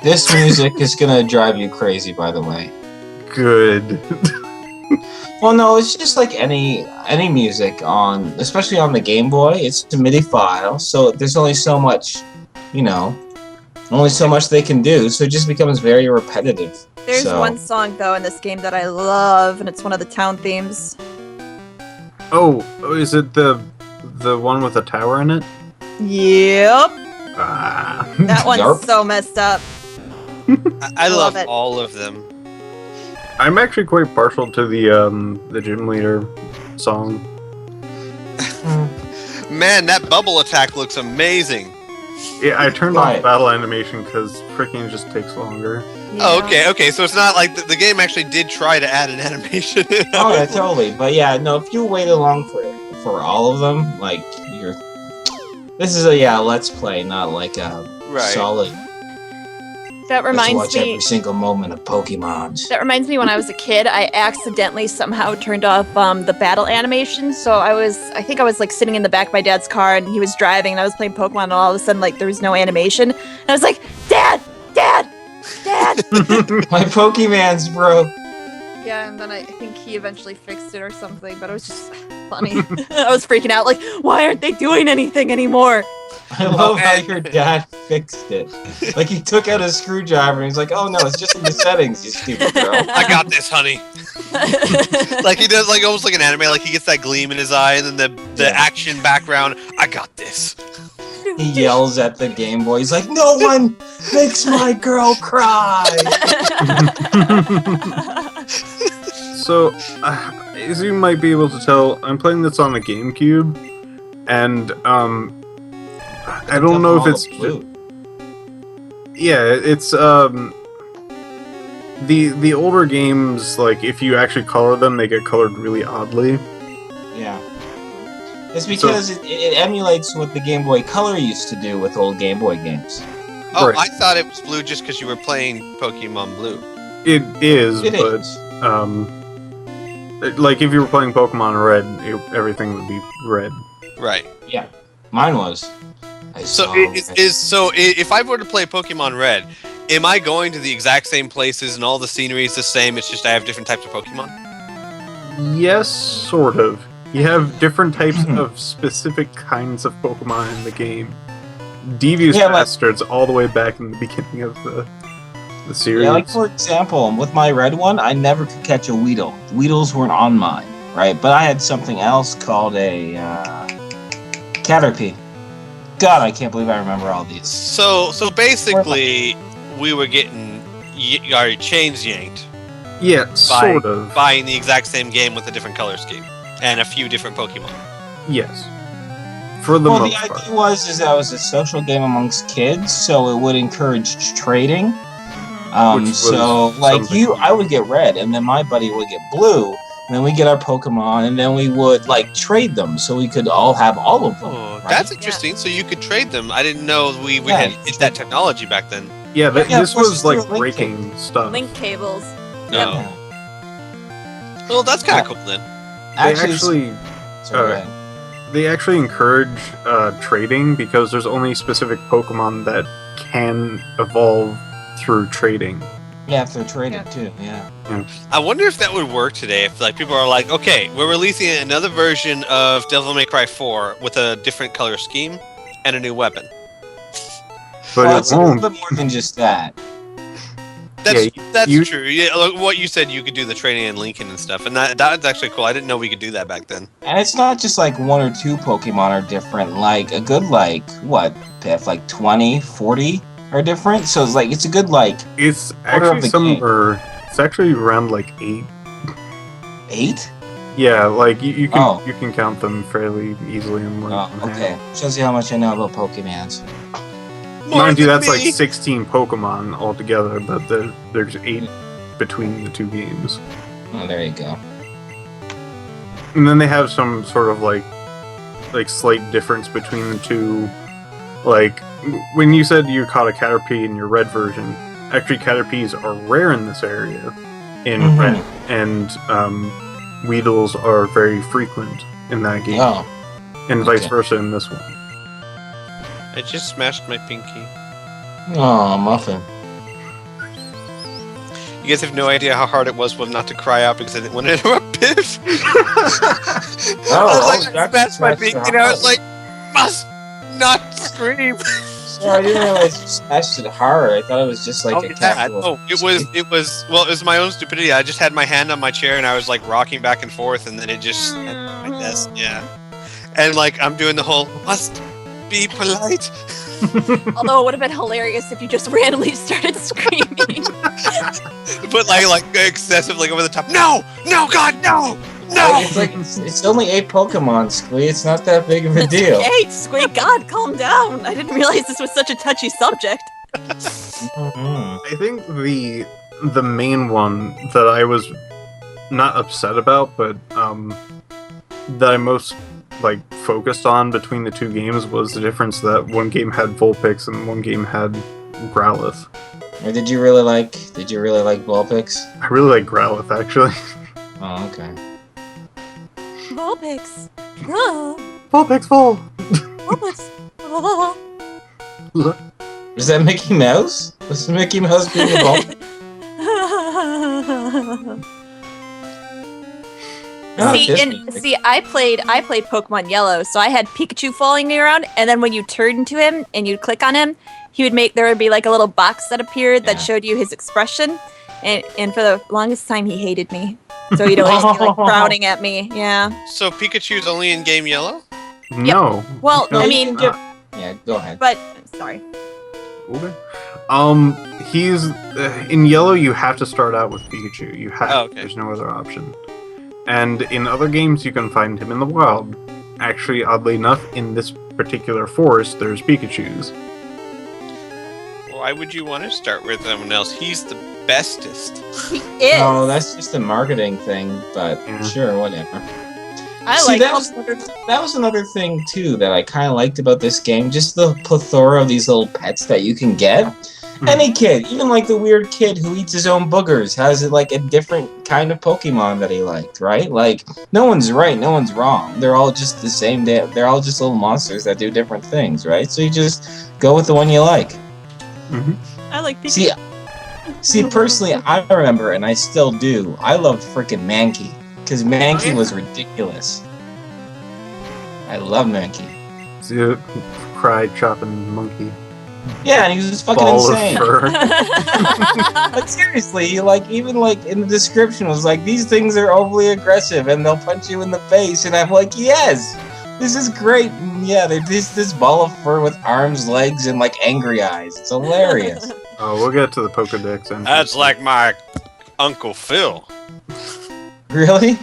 This music is gonna drive you crazy, by the way. Good. Well, no, it's just like any music on, especially on the Game Boy. It's a MIDI file, so there's only so much, only so much they can do. So it just becomes very repetitive. There's one song though in this game that I love, and it's one of the town themes. Oh, is it the one with the tower in it? Yep. Ah. That one's so messed up. I love it. all of them. I'm actually quite partial to the gym leader song. Man, that bubble attack looks amazing. Yeah, I turned on the battle animation because freaking just takes longer. Yeah. Oh, okay. So it's not like the game actually did try to add an animation. Oh yeah, totally. But yeah, no, if you wait along for all of them, like this is a let's play, not like a solid. That reminds watch me. every single moment of Pokemon. That reminds me when I was a kid, I accidentally somehow turned off the battle animation. So I think I was like sitting in the back of my dad's car and he was driving and I was playing Pokemon and all of a sudden like there was no animation. And I was like, Dad! My Pokemon's broke. Yeah, and then I think he eventually fixed it or something, but it was just funny. I was freaking out like, why aren't they doing anything anymore? I love how your dad fixed it. Like he took out a screwdriver and he's like, "Oh no, it's just in the settings, you stupid girl." I got this, honey. Like he does, like almost like an anime. Like he gets that gleam in his eye, and then the action background. I got this. He yells at the Game Boy. He's like, "No one makes my girl cry." So, as you might be able to tell, I'm playing this on the GameCube, and I don't know if it's blue. Yeah, it's the older games, like if you actually color them, they get colored really oddly. Yeah. It's because it emulates what the Game Boy Color used to do with old Game Boy games. Oh, Right. I thought it was blue just because you were playing Pokemon Blue. It is, It but is. like if you were playing Pokemon Red, everything would be red. Right. Yeah. Mine was. So if I were to play Pokemon Red, am I going to the exact same places and all the scenery is the same? It's just I have different types of Pokemon. Yes, sort of. You have different types of specific kinds of Pokemon in the game. Devious bastards all the way back in the beginning of the series. Yeah, like for example, with my red one, I never could catch a Weedle. Weedles weren't on mine, right? But I had something else called a Caterpie. God, I can't believe I remember all these. So basically, we were getting our chains yanked. Yeah, sort of. Buying the exact same game with a different color scheme and a few different Pokemon. Yes. For the most part. The idea was that it was a social game amongst kids, so it would encourage trading. So, like I would get red, and then my buddy would get blue, and then we get our Pokemon, and then we would like trade them, so we could all have all of them. Oh, right? that's interesting. So you could trade them. I didn't know we had that technology back then. Yeah, this was like breaking cable. stuff. Link cables. No. Yeah. Well, that's kind of cool then. They actually encourage trading because there's only specific Pokemon that can evolve through trading. Yeah, if they're traded too. Yeah. I wonder if that would work today. If like people are like, okay, we're releasing another version of Devil May Cry 4 with a different color scheme and a new weapon. But it's a little bit more than just that. That's true. Yeah, like what you said, you could do the trading and linking and stuff, and that's actually cool. I didn't know we could do that back then. And it's not just like one or two Pokemon are different. Like a good Piff, like 20, 40 are different. So it's like it's a good It's actually somewhere. It's actually around like 8. 8? Yeah, like you can count them fairly easily. Okay. Shows you how much I know about Pokemons. Mind you, that's like 16 Pokemon altogether, but there's 8 between the two games. Oh, there you go. And then they have some sort of like slight difference between the two. Like when you said you caught a Caterpie in your red version, actually Caterpies are rare in this area in red, and Weedles are very frequent in that game, and vice versa in this one. I just smashed my pinky. Oh, Muffin. You guys have no idea how hard it was not to cry out because I didn't want to interrupt Piff. I was like, that's my being, you know, I was like, must not scream. So I didn't realize you smashed it hard. I thought it was just like a casual. Oh, it was my own stupidity. I just had my hand on my chair and I was like rocking back and forth, and then it just my desk, yeah. And like I'm doing the whole must be polite. Although it would have been hilarious if you just randomly started screaming. But like excessive, like over the top. No, God, no. It's like it's only 8 Pokemon, Squee. It's not that big of a deal. Hey, Squee, God, calm down. I didn't realize this was such a touchy subject. I think the main one that I was not upset about, but that I most like focused on between the two games was the difference that one game had Vulpix and one game had Growlithe. Or did you really like Vulpix? I really like Growlithe, actually. Oh, okay. Vulpix. Oh. Vulpix full! Vulpix. Oh. Was that Mickey Mouse? Was Mickey Mouse being a Vulpix? See, I played Pokemon Yellow, so I had Pikachu following me around, and then when you turned to him and you'd click on him, there would be like a little box that appeared that showed you his expression, and for the longest time he hated me. So he'd always be like frowning at me. Yeah. So Pikachu's only in Game Yellow? No. Yep. Well, no. I mean, yeah, go ahead. But sorry. Okay. He's in Yellow. You have to start out with Pikachu. You have. Oh, okay. There's no other option. And in other games, you can find him in the wild. Actually, oddly enough, in this particular forest, there's Pikachus. Why would you want to start with someone else? He's the bestest. He is. No, that's just a marketing thing, but sure, whatever. That was another thing too that I kind of liked about this game. Just the plethora of these little pets that you can get. Any kid, even like the weird kid who eats his own boogers, has like a different kind of Pokemon that he liked, right? Like, no one's right, no one's wrong. They're all just the same. They're all just little monsters that do different things, right? So you just go with the one you like. I like Pikachu. See, personally, I remember, and I still do, I loved frickin' Mankey. Because Mankey was ridiculous. I love Mankey. See a cry chopping monkey. Yeah, and he was just fucking Ball insane. Of fur. But seriously, like, even like in the description was like, these things are overly aggressive and they'll punch you in the face, and I'm like, yes! This is great. And yeah, they're this ball of fur with arms, legs, and like angry eyes. It's hilarious. Oh, we'll get to the Pokedex. That's like my Uncle Phil. Really?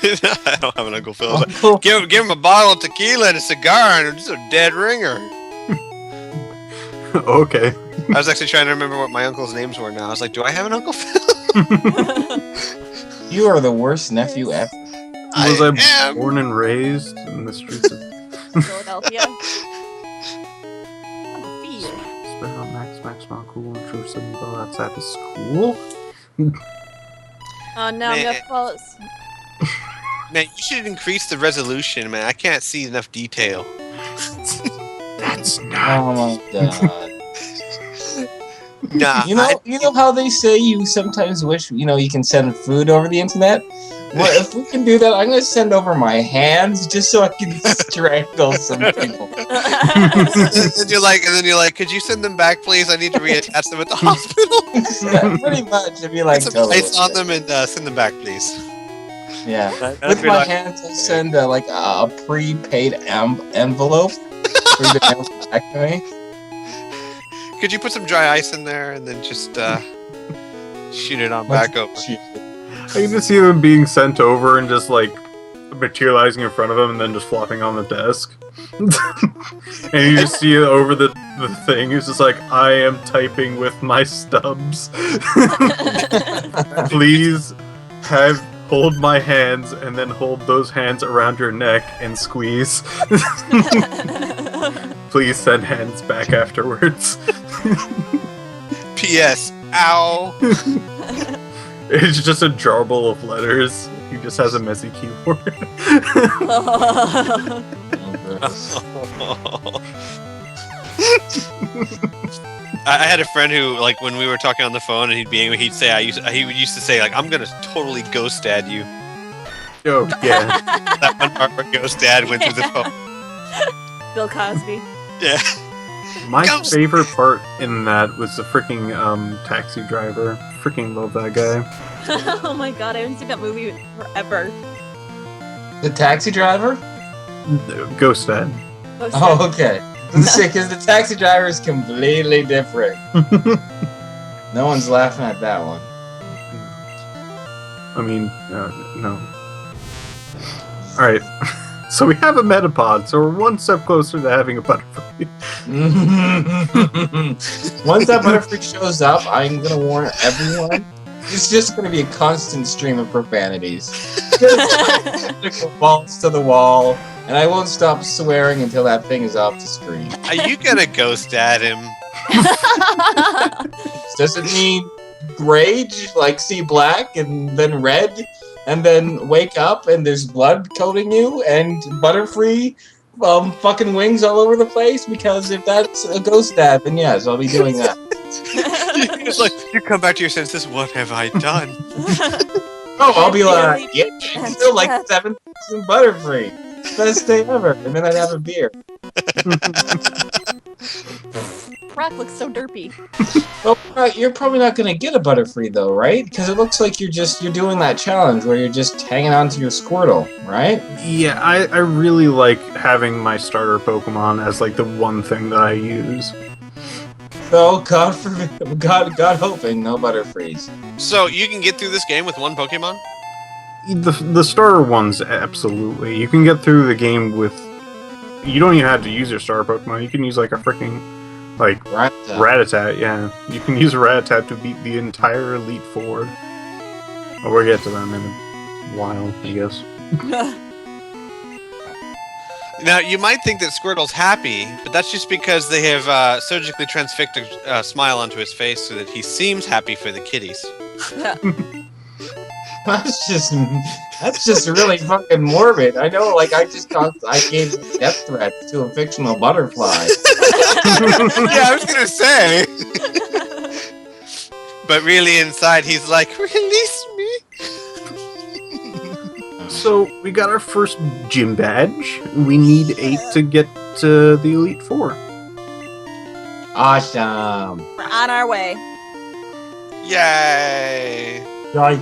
I don't have an Uncle Phil. But give him a bottle of tequila and a cigar and just a dead ringer. Okay. I was actually trying to remember what my uncle's names were now. I was like, do I have an Uncle Phil? You are the worst nephew ever. Was I born and raised in the streets of Philadelphia? Spend on Max cool and true and go outside the school? Oh no, I'm gonna fall. Man, you should increase the resolution, man. I can't see enough detail. That's not. Oh my god. Nah. You know how they say you sometimes wish you can send food over the internet? Well, if we can do that, I'm gonna send over my hands just so I can strangle some people. and you're like, could you send them back, please? I need to reattach them at the hospital. Yeah, pretty much. If you like, put some ice on them and send them back, please. Yeah, with my hands, I'll send a prepaid envelope for you to mail back to me. Could you put some dry ice in there and then just shoot it on back over? I can just see them being sent over and just like materializing in front of him and then just flopping on the desk. And you just see it over the thing. It's just like, I am typing with my stubs. Please hold my hands and then hold those hands around your neck and squeeze. Please send hands back afterwards. P.S. Ow. It's just a jarble of letters. He just has a messy keyboard. I had a friend who, like, when we were talking on the phone, and he'd be angry, he'd say, he used to say, like, I'm gonna totally ghost dad you. Oh yeah. That one part where ghost dad went through the phone. Bill Cosby. Yeah. My Ghost. favorite part in that was the freaking taxi driver. Freaking love that guy. Oh my god, I haven't seen that movie forever. The taxi driver? Ghost Dad. Oh, okay. Because the taxi driver is completely different. No one's laughing at that one. I mean, no. Alright. So we have a Metapod, so we're one step closer to having a Butterfree. Once that Butterfree shows up, I'm gonna warn everyone. It's just gonna be a constant stream of profanities. Just balls to the wall, and I won't stop swearing until that thing is off the screen. Are you gonna ghost dad him? Does it mean rage, like see black and then red, and then wake up and there's blood coating you and Butterfree fucking wings all over the place? Because if that's a ghost dad, then yes, I'll be doing that. It's like, you come back to your senses, what have I done? Oh, I'll be like, yeah, it's still like 7,000 Butterfree. Best day ever. And then I'd have a beer. Rock looks so derpy. Well, you're probably not going to get a Butterfree though, right? Because it looks like you're doing that challenge where you're just hanging on to your Squirtle, right? Yeah, I really like having my starter Pokemon as like the one thing that I use. So, God forbid, God hoping, no Butterfrees. So, you can get through this game with one Pokemon? The starter ones, absolutely. You can get through the game with... You don't even have to use your starter Pokemon. You can use like a freaking... Like, Rattata, yeah. You can use a Rattata to beat the entire Elite Four. Well, we'll get to them in a while, I guess. Now, you might think that Squirtle's happy, but that's just because they have surgically transfixed a smile onto his face so that he seems happy for the kitties. That's just really fucking morbid. I know, like, I gave death threats to a fictional butterfly. Yeah, I was gonna say. But really inside, he's like, release me. So, we got our first gym badge. We need 8 to get to the Elite Four. Awesome. We're on our way. Yay. Like,